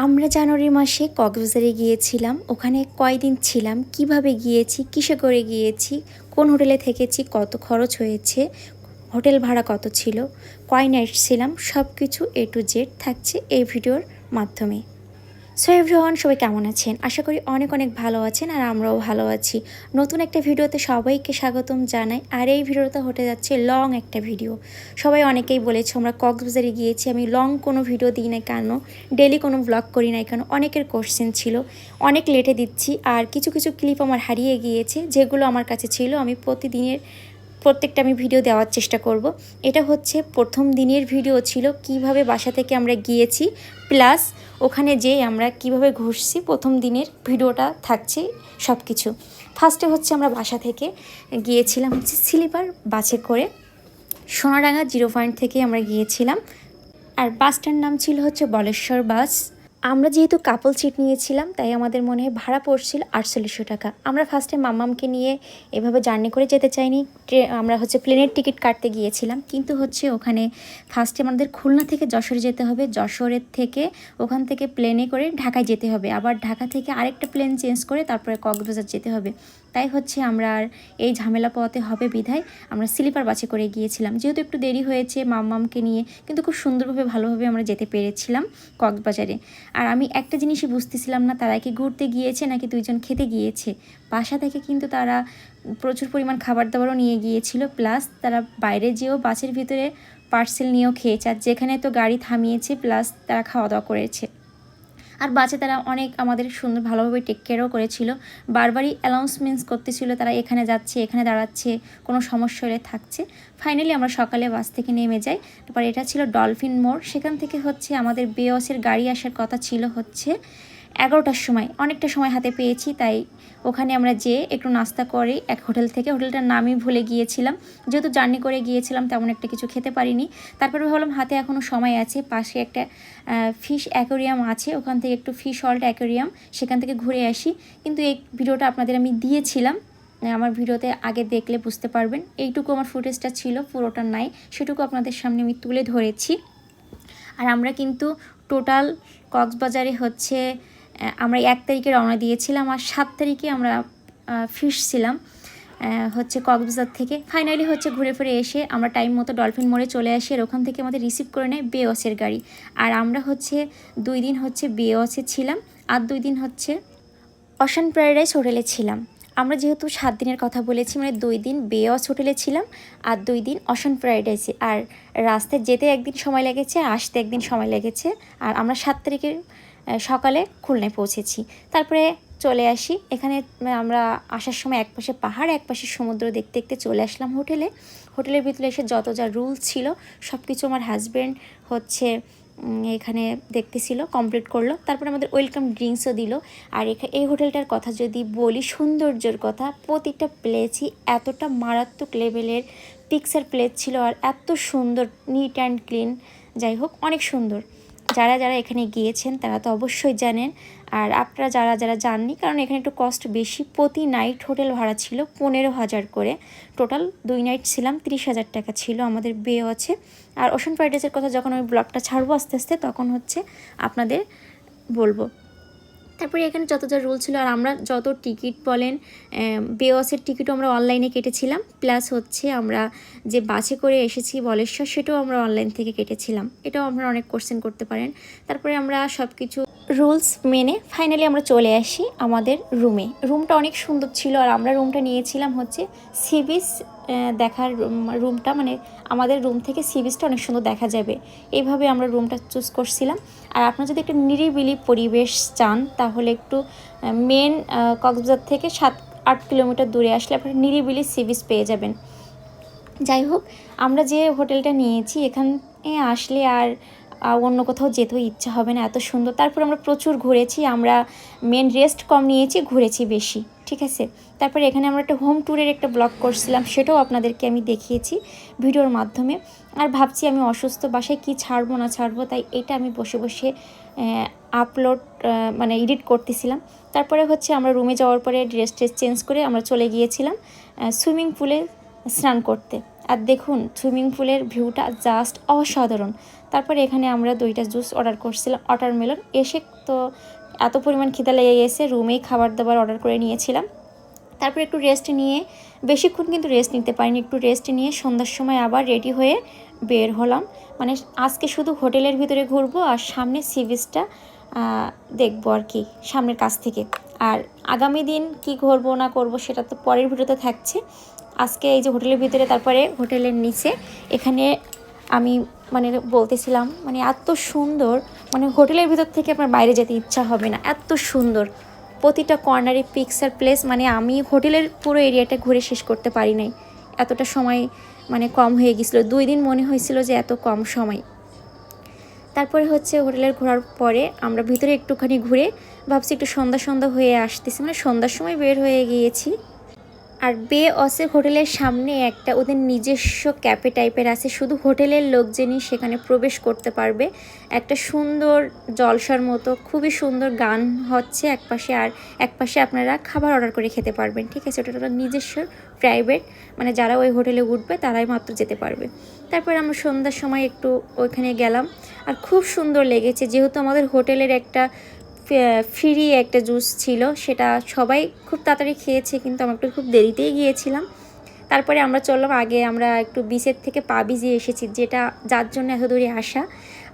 আমরা জানুয়ারি মাসে কক্সবাজারে গিয়েছিলাম। ওখানে কয়দিন ছিলাম, কিভাবে গিয়েছি, কিসে করে গিয়েছি, কোন হোটেলে থেকেছি, কত খরচ হয়েছে, হোটেল ভাড়া কত ছিল, কয় নাইট ছিলাম, সব কিছু A to Z থাকছে এই ভিডিওর মাধ্যমে। সো এভরিওয়ান, সবাই কেমন আছেন? আশা করি অনেক অনেক ভালো আছেন আর আমরাও ভালো আছি। নতুন একটা ভিডিওতে সবাইকে স্বাগতম জানাই। আর এই ভিডিওটা হতে যাচ্ছে লং একটা ভিডিও। সবাই অনেকেই বলেছে আমরা কক্সবাজারে গিয়েছি, আমি লং কোনো ভিডিও দিই না কেন, ডেলি কোনো ব্লগ করি না কেন, অনেকের কোশ্চেন ছিল। অনেক লেটে দিচ্ছি আর কিছু কিছু ক্লিপ আমার হারিয়ে গিয়েছে, যেগুলো আমার কাছে ছিল আমি প্রত্যেকটা আমি ভিডিও দেওয়ার চেষ্টা করব। এটা হচ্ছে প্রথম দিনের ভিডিও ছিল, কিভাবে বাসা থেকে আমরা গিয়েছি, প্লাস ওখানে যেয়ে আমরা কিভাবে ঘুরছি, প্রথম দিনের ভিডিওটা থাকছে সব কিছু। ফার্স্টে হচ্ছে আমরা বাসা থেকে গিয়েছিলাম হচ্ছে স্লিপার বাসে করে, সোনাডাঙ্গা 0 পয়েন্ট থেকে আমরা গিয়েছিলাম। আর বাসটার নাম ছিল হচ্ছে বলেশ্বর বাস। আমরা যেহেতু কাপল সিট নিয়েছিলাম তাই আমাদের মনে হয় ভাড়া পড়ছিল 4800 টাকা। আমরা ফার্স্টে মাম্মামকে নিয়ে এভাবে জার্নি করে যেতে চাইনি, আমরা হচ্ছে প্লেনের টিকিট কাটতে গিয়েছিলাম। কিন্তু হচ্ছে ওখানে ফার্স্টে আমাদের খুলনা থেকে যশোরে যেতে হবে, যশোরের থেকে ওখান থেকে প্লেনে করে ঢাকায় যেতে হবে, আবার ঢাকা থেকে আরেকটা প্লেন চেঞ্জ করে তারপরে কক্সবাজার যেতে হবে। তাই হচ্ছে আমরা আর এই ঝামেলা পোহাতে হবে বিধায় আমরা স্লিপার বাসে করে গিয়েছিলাম। যেহেতু একটু দেরি হয়েছে মাম্মামকে নিয়ে, কিন্তু খুব সুন্দরভাবে ভালোভাবে আমরা যেতে পেরেছিলাম কক্সবাজারে। আর আমি একটা জিনিসই বুঝতেছিলাম না, তারা কি ঘুরতে গিয়েছে নাকি দুইজন খেতে গিয়েছে। বাসা থেকে কিন্তু তারা প্রচুর পরিমাণ খাবার দাবারও নিয়ে গিয়েছিল, প্লাস তারা বাইরে যেও বাসের ভিতরে পার্সেল নিয়েও খেয়েছে। আর যেখানে তো গাড়ি থামিয়েছে প্লাস তারা খাওয়া দাওয়া করেছে। আর বাসে তারা অনেক আমাদের সুন্দর ভালোভাবে টেক কেয়ারও করেছিল, বারবারই অ্যানাউন্সমেন্টস করতেছিল তারা এখানে যাচ্ছে, এখানে দাঁড়াচ্ছে, কোনো সমস্যা হলে থাকছে। ফাইনালি আমরা সকালে বাস থেকে নেমে যাই। তারপর এটা ছিল ডলফিন মোড়, সেখান থেকে হচ্ছে আমাদের বেওসের গাড়ি আসার কথা ছিল হচ্ছে 11টার সময়। অনেকটা সময় হাতে পেয়েছি, তাই ওখানে আমরা যেয়ে একটু নাস্তা করে এক হোটেল থেকে, হোটেলটার নামই ভুলে গিয়েছিলাম, যেহেতু জার্নি করে গিয়েছিলাম তেমন একটা কিছু খেতে পারিনি। তারপরে ভাবলাম হাতে এখনও সময় আছে, পাশে একটা ফিশ অ্যাকোরিয়াম আছে, ওখান থেকে একটু ফিশ ওয়ার্ল্ড অ্যাকোরিয়াম, সেখান থেকে ঘুরে আসি। কিন্তু এই ভিডিওটা আপনাদের আমি দিয়েছিলাম, আমার ভিডিওতে আগে দেখলে বুঝতে পারবেন। এইটুকু আমার ফুটেজটা ছিল, পুরোটা নাই, সেটুকু আপনাদের সামনে আমি তুলে ধরেছি। আর আমরা কিন্তু টোটাল কক্সবাজারে হচ্ছে আমরা 1 তারিখে রওনা দিয়েছিলাম আর 7 তারিখে আমরা ফিরছিলাম হচ্ছে কক্সবাজার থেকে। ফাইনালি হচ্ছে ঘুরে ফিরে এসে আমরা টাইম মতো ডলফিন মোড়ে চলে আসি, আর ওখান থেকে আমাদের রিসিভ করে নেয় বেওসের গাড়ি। আর আমরা হচ্ছে 2 দিন হচ্ছে বেওসে ছিলাম, আর 2 দিন হচ্ছে অশান প্যারাডাইস হোটেলে ছিলাম। আমরা যেহেতু 7 দিনের কথা বলেছি, মানে 2 দিন বেওস হোটেলে ছিলাম আর 2 দিন অশান প্যারাডাইসে। আর রাস্তায় যেতে 1 দিন সময় লেগেছে, আসতে 1 দিন সময় লেগেছে। আর আমরা 7 তারিখের সকালে খুলনায় পৌঁছেছি। তারপরে চলে আসি এখানে। আমরা আসার সময় একপাশে পাহাড় একপাশে সমুদ্র দেখতে দেখতে চলে আসলাম হোটেলে। হোটেলের ভিতরে এসে যত যা রুলস ছিল সব কিছু আমার হাজব্যান্ড হচ্ছে এখানে দেখতেছিল, কমপ্লিট করলো। তারপরে আমাদের ওয়েলকাম ড্রিঙ্কসও দিল। আর এই হোটেলটার কথা যদি বলি, সৌন্দর্যের কথা, প্রতিটা প্লেসই এতটা মারাত্মক লেভেলের পিকচার প্লেস ছিল, আর এত সুন্দর, নিট অ্যান্ড ক্লিন। যাই হোক, অনেক সুন্দর। যারা যারা এখানে গিয়েছেন তারা তো অবশ্যই জানেন, আর আপনারা যারা যারা জাননি, কারণ এখানে একটু কস্ট বেশি। প্রতি নাইট হোটেল ভাড়া ছিল 15,000 করে, টোটাল 2 নাইট ছিলাম, 30,000 টাকা ছিল আমাদের বেওসে। আর ওশান প্যারাডাইসের কথা যখন আমি ব্লগটা ছাড়বো আস্তে আস্তে, তখন হচ্ছে আপনাদের বলবো। তারপরে এখানে যত যা রুল ছিল, আর আমরা যত টিকিট বলেন, বেওসের টিকিটও আমরা অনলাইনে কেটেছিলাম, প্লাস হচ্ছে আমরা যে বাসে করে এসেছি বলেশ্বর, সেটাও আমরা অনলাইন থেকে কেটেছিলাম। এটাও আপনারা অনেক কোশ্চেন করতে পারেন। তারপরে আমরা সব কিছু রুলস মেনে ফাইনালি আমরা চলে আসি আমাদের রুমে। রুমটা অনেক সুন্দর ছিল, আর আমরা রুমটা নিয়েছিলাম হচ্ছে সি বিচ দেখার রুমটা, মানে আমাদের রুম থেকে সি বিচটা অনেক সুন্দর দেখা যাবে, এইভাবে আমরা রুমটা চুজ করছিলাম। আর আপনারা যদি একটা নিরিবিলি পরিবেশ চান, তাহলে একটু মেন কক্সবাজার থেকে 7-8 কিলোমিটার দূরে আসলে আপনারা নিরিবিলি সি বিচ পেয়ে যাবেন। যাই হোক, আমরা যে হোটেলটা নিয়েছি এখানে আসলে আর অন্য কোথাও যেতেও ইচ্ছা হবে না, এত সুন্দর। তারপর আমরা প্রচুর ঘুরেছি, আমরা মেন রেস্ট কম নিয়েছি, ঘুরেছি বেশি, ঠিক আছে। তারপরে এখানে আমরা একটা হোম ট্যুরের একটা ব্লগ করছিলাম, সেটাও আপনাদেরকে আমি দেখিয়েছি ভিডিওর মাধ্যমে। আর ভাবছি আমি অসুস্থ, বাসায় কি ছাড়বো না ছাড়বো, তাই এটা আমি বসে বসে আপলোড মানে এডিট করতেছিলাম। তারপরে হচ্ছে আমরা রুমে যাওয়ার পরে ড্রেস চেঞ্জ করে আমরা চলে গিয়েছিলাম সুইমিং পুলে স্নান করতে। আর দেখুন সুইমিং পুলের ভিউটা জাস্ট অসাধারণ। তারপরে এখানে আমরা 2টা জুস অর্ডার করছিলাম, ওয়াটারমেলন। এসে তো এত পরিমাণ খিদে লেগে গেছে, রুমেই খাবার দাবার অর্ডার করে নিয়েছিলাম। তারপর একটু রেস্ট নিয়ে, বেশিক্ষণ কিন্তু রেস্ট নিতে পারিনি, একটু রেস্ট নিয়ে সন্ধ্যার সময় আবার রেডি হয়ে বের হলাম। মানে আজকে শুধু হোটেলের ভিতরে ঘুরবো আর সামনে সি বিচটা দেখবো আর কি, সামনের কাছ থেকে। আর আগামী দিন কি ঘুরবো না করবো সেটা তো পরের ভিডিওতে থাকছে। আজকে এই যে হোটেলের ভিতরে, তারপরে হোটেলের নিচে এখানে আমি মানে বলতেছিলাম, মানে এত সুন্দর, মানে হোটেলের ভিতর থেকে আপনার বাইরে যেতে ইচ্ছা হবে না, এত সুন্দর প্রতিটা কর্নারে পিকচার প্লেস। মানে আমি হোটেলের পুরো এরিয়াটা ঘুরে শেষ করতে পারি নাই, এতটা সময় মানে কম হয়ে গেছিলো। 2 দিন মনে হয়েছিল যে এত কম সময়। তারপরে হচ্ছে হোটেলের ঘোরার পরে আমরা ভিতরে একটুখানি ঘুরে ভাবছি একটু সন্ধ্যা সন্ধ্যা হয়ে আসতেছে, মানে সন্ধ্যার সময় বের হয়ে গিয়েছি। আর বে অসে হোটেলের সামনে একটা ওদের নিজস্ব ক্যাফে টাইপের আছে, শুধু হোটেলের লোকজনই সেখানে প্রবেশ করতে পারবে। একটা সুন্দর জলসার মতো, খুবই সুন্দর গান হচ্ছে একপাশে, আর একপাশে আপনারা খাবার অর্ডার করে খেতে পারবেন। ঠিক আছে, ওটা নিজস্ব প্রাইভেট, মানে যারা ওই হোটেলে উঠবে তারাই মাত্র যেতে পারবে। তারপর আমরা সন্ধ্যার সময় একটু ওইখানে গেলাম, আর খুব সুন্দর লেগেছে। যেহেতু আমাদের হোটেলের একটা ফ্রি একটা জুস ছিল, সেটা সবাই খুব তাড়াতাড়ি খেয়েছে, কিন্তু আমরা একটু খুব দেরিতেই গিয়েছিলাম। তারপরে আমরা চললাম, আগে আমরা একটু বিচের থেকে পা ভিজিয়ে এসেছি, যেটা যার জন্য এত দূরে আসা।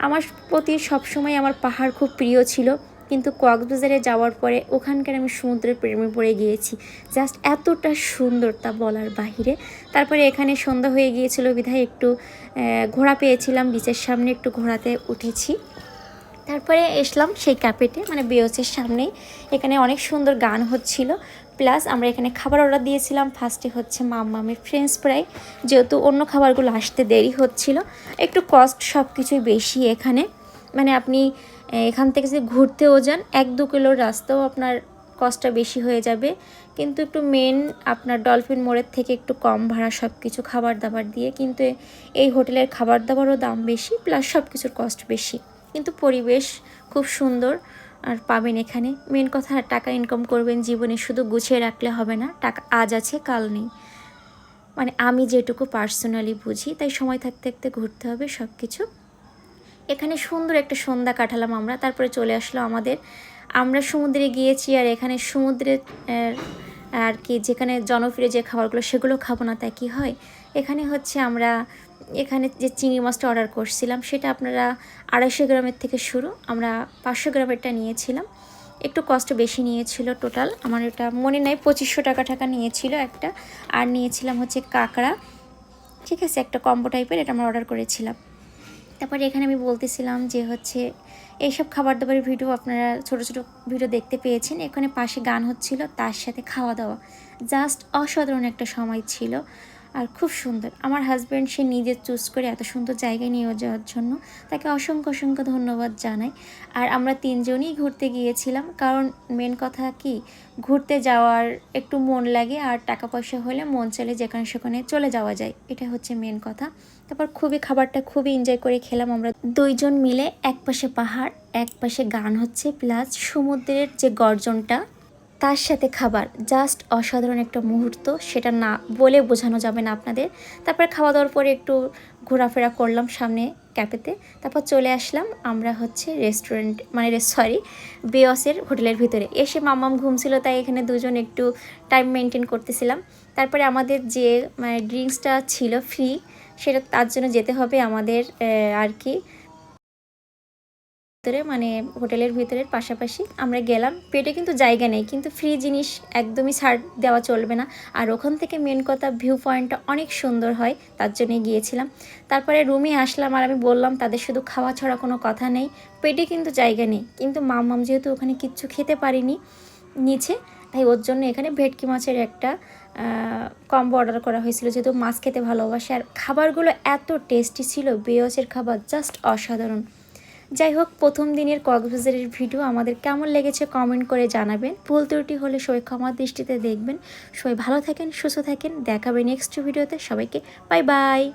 আমার প্রতি সবসময় আমার পাহাড় খুব প্রিয় ছিল, কিন্তু কক্সবাজারে যাওয়ার পরে ওখানকার আমি সমুদ্রের প্রেমে পড়ে গিয়েছি। জাস্ট এতটা সুন্দর তা বলার বাহিরে। তারপরে এখানে সন্ধ্যা হয়ে গিয়েছিল বিধায় একটু ঘোড়া পেয়েছিলাম, বিচের সামনে একটু ঘোড়াতে উঠেছি। তারপরে এসলাম সেই ক্যাফেতে, মানে বেওসের সামনেই। এখানে অনেক সুন্দর গান হচ্ছিল, প্লাস আমরা এখানে খাবার অর্ডার দিয়েছিলাম। ফার্স্টে হচ্ছে মাম্মামের ফ্রেঞ্চ ফ্রাই, যেহেতু অন্য খাবারগুলো আসতে দেরি হচ্ছিল। একটু কস্ট সব কিছুই বেশি এখানে, মানে আপনি এখান থেকে যদি ঘুরতেও যান 1-2 কিলোর রাস্তাও আপনার কস্টটা বেশি হয়ে যাবে, কিন্তু একটু মেন আপনার ডলফিন মোড়ের থেকে একটু কম ভাড়া সব কিছু খাবার দাবার দিয়ে। কিন্তু এই হোটেলের খাবার দাবারও দাম বেশি, প্লাস সব কিছুর কস্ট বেশি, কিন্তু পরিবেশ খুব সুন্দর আর পাবেন এখানে। মেন কথা, টাকা ইনকাম করবেন জীবনে, শুধু গুছিয়ে রাখলে হবে না, টাকা আজ আছে কাল নেই, মানে আমি যেটুকু পার্সোনালি বুঝি। তাই সময় থাকতে থাকতে ঘুরতে হবে সব কিছু। এখানে সুন্দর একটা সন্ধ্যা কাটালাম আমরা। তারপরে চলে আসলো আমরা সমুদ্রে গিয়েছি, আর এখানে সমুদ্রের আর কি যেখানে জনপ্রিয় যে খাবারগুলো সেগুলো খাবো না তা কি হয়। এখানে হচ্ছে আমরা এখানে যে চিংড়ি মাছটা অর্ডার করছিলাম, সেটা আপনারা 250 গ্রামের থেকে শুরু, আমরা 500 গ্রামেরটা নিয়েছিলাম। একটু কষ্ট বেশি নিয়েছিল, টোটাল আমার এটা মনে নেই 2500 টাকা নিয়েছিল একটা। আর নিয়েছিলাম হচ্ছে কাঁকড়া, ঠিক আছে, একটা কম্বো টাইপের, এটা আমরা অর্ডার করেছিলাম। তারপরে এখানে আমি বলতেছিলাম যে হচ্ছে এইসব খাবার দাবারের ভিডিও আপনারা ছোট ছোট ভিডিও দেখতে পেয়েছেন। এখানে পাশে গান হচ্ছিল, তার সাথে খাওয়া দাওয়া, জাস্ট অসাধারণ একটা সময় ছিল, আর খুব সুন্দর। আমার হাজব্যান্ড সে নিজে চুজ করে এত সুন্দর জায়গায় নিয়ে যাওয়ার জন্য তাকে অসংখ্য অসংখ্য ধন্যবাদ জানাই। আর আমরা 3 জনই ঘুরতে গিয়েছিলাম, কারণ মেন কথা কি, ঘুরতে যাওয়ার একটু মন লাগে, আর টাকা পয়সা হলে মন চলে যেখানে সেখানে চলে যাওয়া যায়, এটা হচ্ছে মেন কথা। তারপর খাবারটা খুবই এনজয় করে খেলাম আমরা 2 জন মিলে। এক পাশে পাহাড়, এক পাশে গান হচ্ছে, প্লাস সমুদ্রের যে গর্জনটা, তার সাথে খাবার, জাস্ট অসাধারণ একটা মুহূর্ত, সেটা না বলে বোঝানো যাবে না আপনাদের। তারপর খাওয়া দাওয়ার পরে একটু ঘোরাফেরা করলাম সামনে ক্যাফেতে। তারপর চলে আসলাম আমরা হচ্ছে রেস্টুরেন্ট, মানে বেওসের হোটেলের ভিতরে। এসে মাম্মাম ঘুমছিল, তাই এখানে 2 জন একটু টাইম মেনটেন করতেছিলাম। তারপরে আমাদের যে মানে ড্রিঙ্কসটা ছিল ফ্রি, সেটা তার জন্য যেতে হবে আমাদের আর কি মানে হোটেলের ভিতরের পাশাপাশি আমরা গেলাম। পেটে কিন্তু জায়গা নেই, কিন্তু ফ্রি জিনিস একদমই ছাড় দেওয়া চলবে না। আর ওখান থেকে মেন কথা ভিউ পয়েন্টটা অনেক সুন্দর হয়, তার জন্যই গিয়েছিলাম। তারপরে রুমে আসলাম, আর আমি বললাম তাদের শুধু খাওয়া ছাড়া কোনো কথা নেই, পেটে কিন্তু জায়গা নেই। কিন্তু মাম্মাম যেহেতু ওখানে কিচ্ছু খেতে পারিনি নিচে, তাই ওর জন্য এখানে ভেটকি মাছের একটা কম্বো অর্ডার করা হয়েছিল, যেহেতু মাছ খেতে ভালোবাসে। আর খাবারগুলো এত টেস্টি ছিল, বেওসের খাবার জাস্ট অসাধারণ। যাই হোক, প্রথম দিনের কক্সবাজারের ভিডিও আমাদের কেমন লেগেছে কমেন্ট করে জানাবেন। ভুল ত্রুটি হলে সবাই ক্ষমার দৃষ্টিতে দেখবেন। সবাই ভালো থাকেন, সুস্থ থাকেন, দেখাবে নেক্সট ভিডিওতে। সবাইকে বাই বাই।